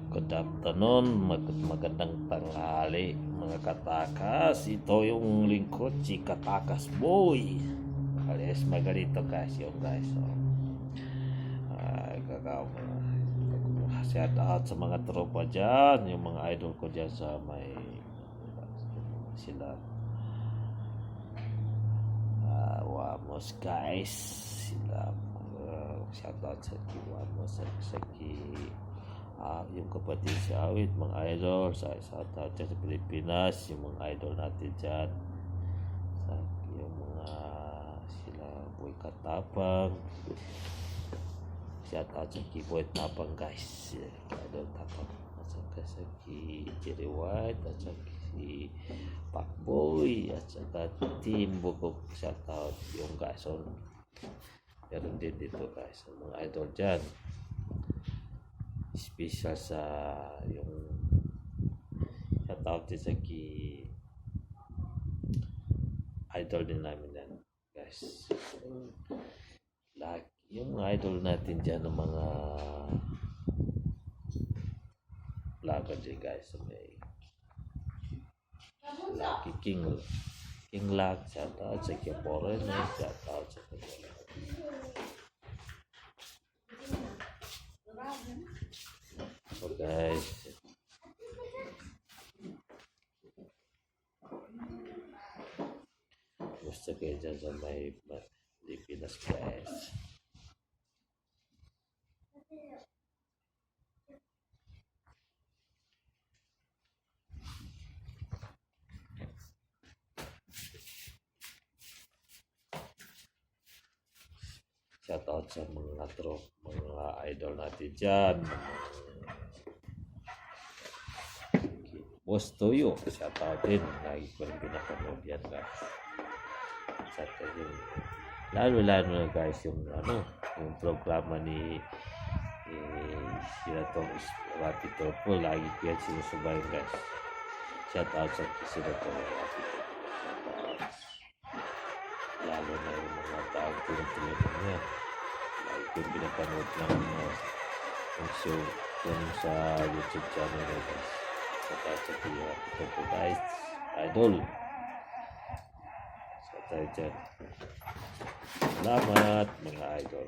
Good afternoon, magandang tanghali mga katakas. Ito yung lingkod si Katakas Boy. Alias Magalito guys, yung guys. So, shout out sa mga tropa dyan, yung mga idol ko dyan sa may sila. Wamos guys, sila. Shout out sa Wamos, sa yung kapatid si Awit, mga idol sa shoutout dyan sa Pilipinas, yung mga idol natin dyan sa yung mga sila Boy Katapang, shoutout sa Kiboy Tapang guys, idol Tapang, at saka sa Jerry White, at saka si Pacboy, at saka Team Bukok, shoutout yung guys. So meron din dito guys mga idol dyan, special sa yung shoutout din sa idol din namin yan guys. Yung mga idol natin dyan ng mga vlogger dyan guys, may Lucky King Lag, shoutout sa Kiaporen, shoutout sa kanila. So guys, gusto kayo dyan sa may Pilipinas guys. Shoutout sa mga idol natin dyan. Boss Toyo, shoutout din. Lagi ko rin pinapanood yan guys. Shoutout din. Lalo na guys yung yung programa ni sila tong Rapid Turpo. Lagi ko yan sinusubayin guys. Shoutout sa sila tong Rapid Turpo. Lalo na yung mga tao pinag-telephone niya. Lagi ko yung pinapanood ng show yung sa YouTube channel guys. Shoutout sa Rapid Turpo guys. Idol. Shoutout dyan. Salamat mga idol.